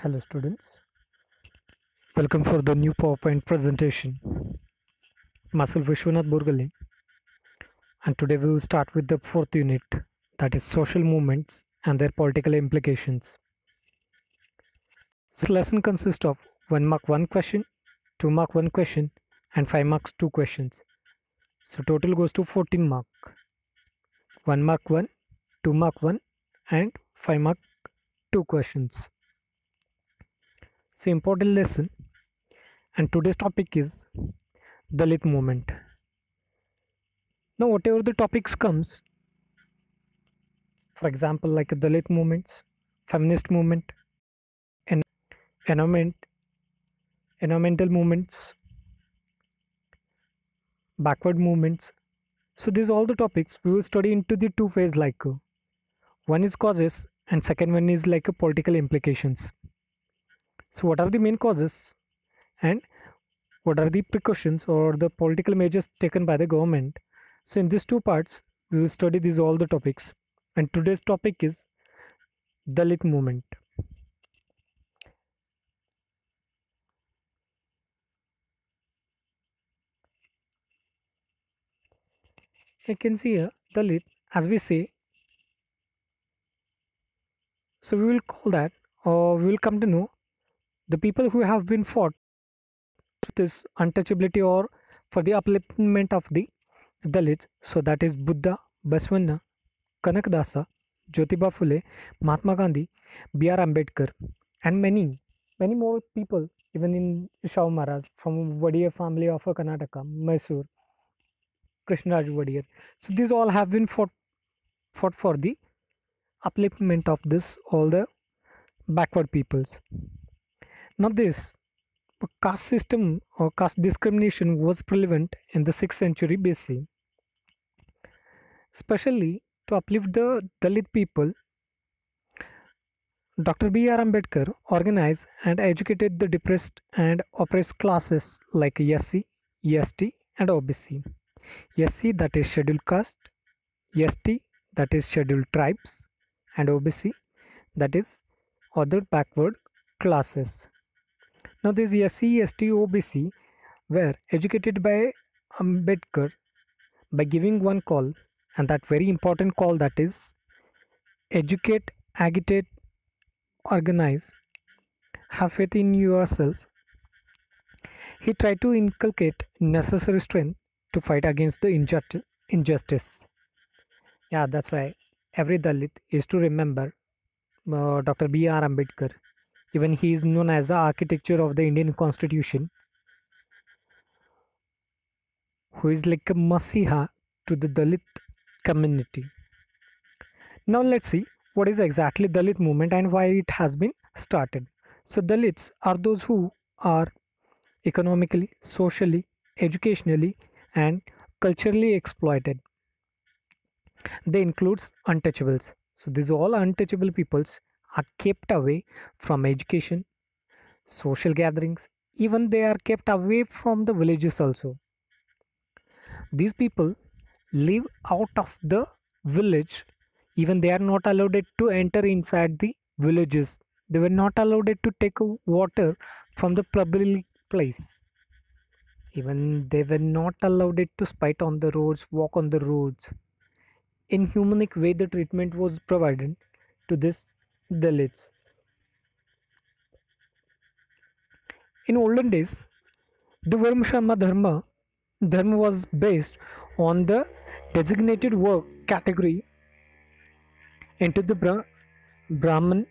Hello students, welcome for the new PowerPoint presentation. Myself Vishwanath Burgale, and today we will start with the fourth unit, that is social movements and their political implications. So this lesson consists of 1 mark 1 question, 2 mark 1 question and 5 marks 2 questions. So total goes to 14 mark. 1 mark 1, 2 mark 1 and 5 mark 2 questions. So important lesson, and today's topic is Dalit movement. Now whatever the topics comes, for example like Dalit movements, feminist movement, environment, environmental movements, backward movements. So these all the topics we will study into the two phase, like one is causes and second one is like political implications. So what are the main causes and what are the precautions or the political measures taken by the government? So in these two parts we will study these all the topics, and today's topic is Dalit movement. You can see here Dalit, as we say. So we will call that, or we will come to know the people who have been fought this untouchability or for the upliftment of the Dalits. So that is Buddha, Baswanna, Kanakadasa, Jyotiba Phule, Mahatma Gandhi, B.R. Ambedkar, and many more people, even in Shah Maharaj from Wadiyar family of Karnataka, Mysore, Krishnaraj Wadiyar. So these all have been fought for the upliftment of this all the backward peoples. Now this caste system or caste discrimination was prevalent in the 6th century BC, especially to uplift the Dalit people. Dr. B.R. Ambedkar organized and educated the depressed and oppressed classes like SC, ST, and OBC. SC, that is scheduled caste, ST, that is scheduled tribes, and OBC, that is other backward classes. Now these SC, ST, OBC were educated by Ambedkar by giving one call, and that very important call, that is educate, agitate, organize, have faith in yourself. He tried to inculcate necessary strength to fight against the injustice. Yeah, that's why every Dalit is to remember Dr. B.R. Ambedkar. Even he is known as the architecture of the Indian Constitution, who is like a Masiha to the Dalit community. Now let's see what is exactly Dalit movement and why it has been started. So Dalits are those who are economically, socially, educationally, and culturally exploited. They includes untouchables. So these all untouchable peoples are kept away from education, social gatherings, even they are kept away from the villages also. These people live out of the village, even they are not allowed to enter inside the villages. They were not allowed to take water from the public place. Even they were not allowed to spite on the roads, walk on the roads. In humanic way, the treatment was provided to this Dalits. In olden days, the Varmashama Dharma was based on the designated work category into the Brahman,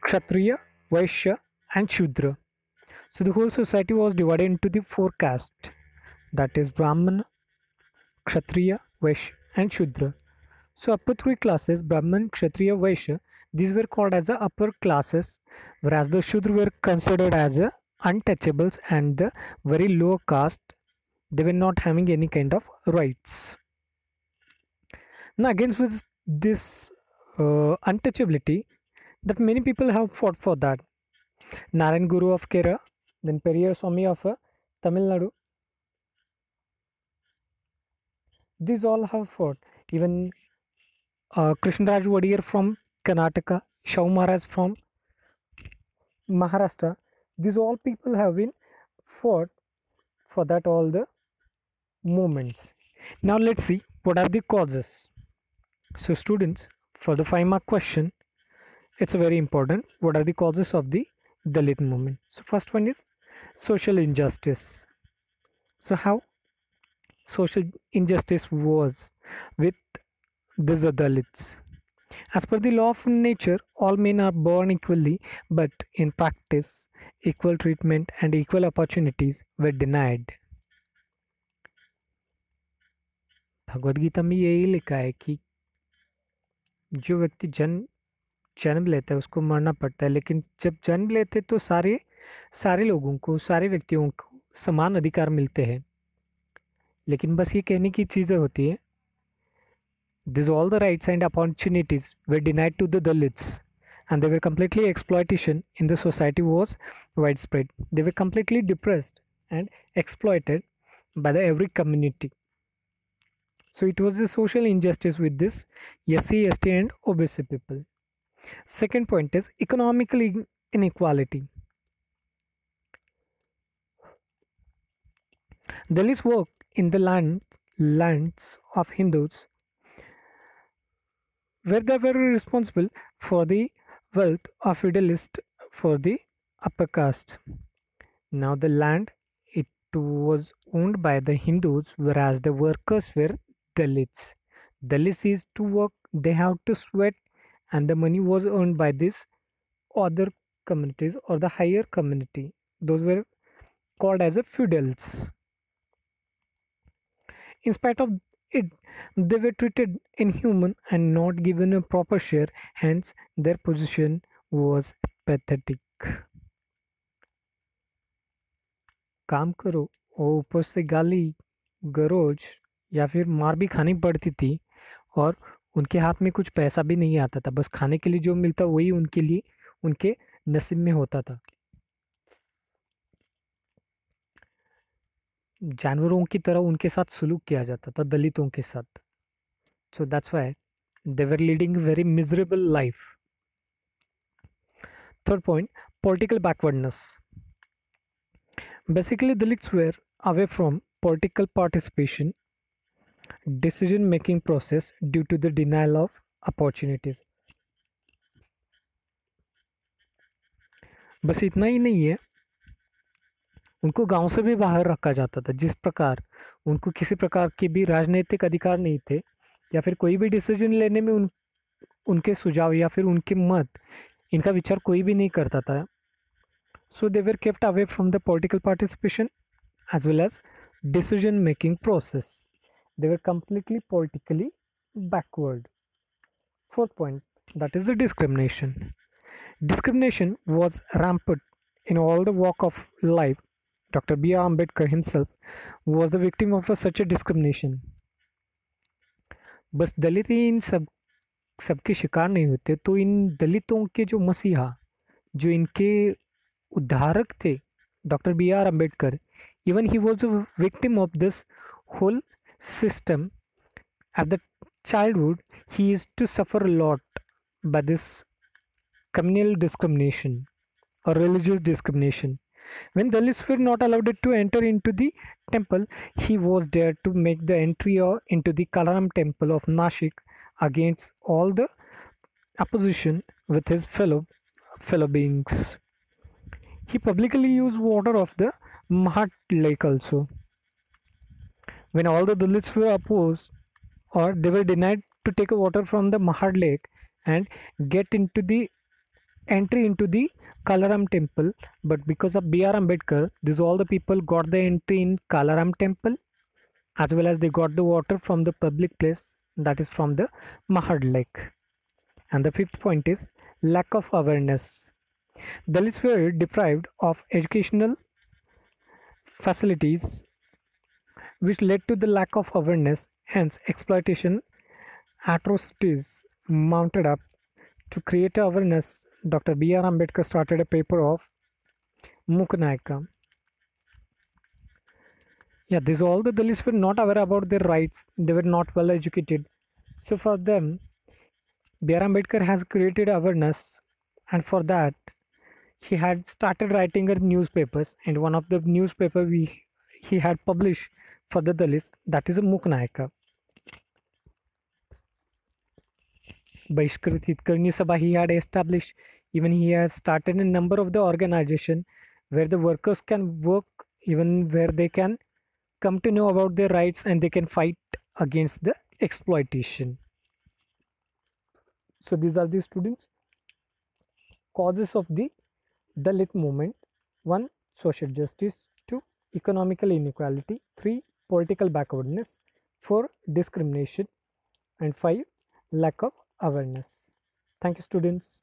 Kshatriya, Vaishya, and Shudra. So the whole society was divided into the four castes, that is Brahman, Kshatriya, Vaishya, and Shudra. So upper three classes, Brahman, Kshatriya, Vaishya, these were called as the upper classes, whereas the Shudra were considered as the untouchables and the very low caste. They were not having any kind of rights. Now against with this untouchability, that many people have fought for that. Narayan Guru of Kerala, then Periyar Swami of Tamil Nadu. These all have fought. Even Krishnaraj Wadiyar from Karnataka, Shah Maharaj from Maharashtra, these all people have been fought for that all the movements. Now let's see what are the causes. So students, for the 5 mark question, it's a very important. What are the causes of the Dalit movement? So first one is social injustice. So how social injustice was with these Dalits? As per the law of nature, all men are born equally, but in practice, equal treatment and equal opportunities were denied. Bhagavad Gita में यही लिखा है कि जो व्यक्ति जन्म लेता है उसको मरना पड़ता है, लेकिन जब जन्म लेते तो सारे सारे लोगों को, सारे व्यक्तियों को समान अधिकार मिलते हैं। लेकिन बस ये कहने की चीज़ें होती है, these all the rights and opportunities were denied to the Dalits, and they were completely exploitation in the society was widespread. They were completely depressed and exploited by the every community. So it was a social injustice with this SC, ST and OBC people. Second point is economical inequality. Dalits work in the lands of Hindus where they were responsible for the wealth of feudalist for the upper caste. Now the land, it was owned by the Hindus, whereas the workers were Dalits. Dalits is to work, they have to sweat, and the money was earned by this other communities or the higher community. Those were called as a feudals. In spite of it, they were treated inhuman and not given a proper share, hence their position was pathetic. काम करो और ऊपर से गाली गरोज या फिर मार भी खानी पड़ती थी, और उनके हाथ में कुछ पैसा भी नहीं आता था, बस खाने के लिए जो मिलता वही उनके लिए उनके नसीब में होता था। जानवरों की तरह उनके साथ सलूक किया जाता था दलितों के साथ। So that's why they were leading very miserable life. Third point, political backwardness. Basically, Dalits were away from political participation, decision making process due to the denial of opportunities. बस इतना ही नहीं है, उनको गांव से भी बाहर रखा जाता था। जिस प्रकार उनको किसी प्रकार के भी राजनीतिक अधिकार नहीं थे, या फिर कोई भी डिसीजन लेने में उनके सुझाव या फिर उनके मत, इनका विचार कोई भी नहीं करता था। So they were kept away from the political participation as well as decision making process. They were completely politically backward. Fourth point, that is the discrimination. Discrimination was rampant in all the walk of life. Dr. B.R. Ambedkar himself was the victim of such a discrimination. बस दलित ही इन सबके शिकार नहीं होते, तो इन दलितों के जो मसीहा, जो इनके उद्धारक थे, doctor B R Ambedkar, even he was a victim of this whole system. At the childhood, he used to suffer a lot by this communal discrimination or religious discrimination. When Dalits were not allowed to enter into the temple, he was dared to make the entry into the Kalaram temple of Nashik against all the opposition with his fellow beings. He publicly used water of the Mahad lake also. When all the Dalits were opposed or they were denied to take water from the Mahad lake and get into the entry into the Kalaram temple, but because of B.R. Ambedkar, these all the people got the entry in Kalaram temple, as well as they got the water from the public place, that is from the Mahad lake. And the fifth point is lack of awareness. Dalits were deprived of educational facilities, which led to the lack of awareness, hence exploitation atrocities mounted up. To create awareness, Dr. B.R. Ambedkar started a paper of Muknayaka. Yeah, these all the Dalits were not aware about their rights. They were not well educated. So for them, B.R. Ambedkar has created awareness, and for that, he had started writing a newspapers, and one of the newspaper he had published for the Dalits, that is a Muknayaka. Bahishkrit Hitkarni Sabha he had established. Even he has started a number of the organization where the workers can work, even where they can come to know about their rights and they can fight against the exploitation. So these are the students causes of the Dalit movement. 1. Social justice. 2. Economical inequality. 3. Political backwardness. 4. Discrimination. And 5. Lack of awareness. Thank you, students.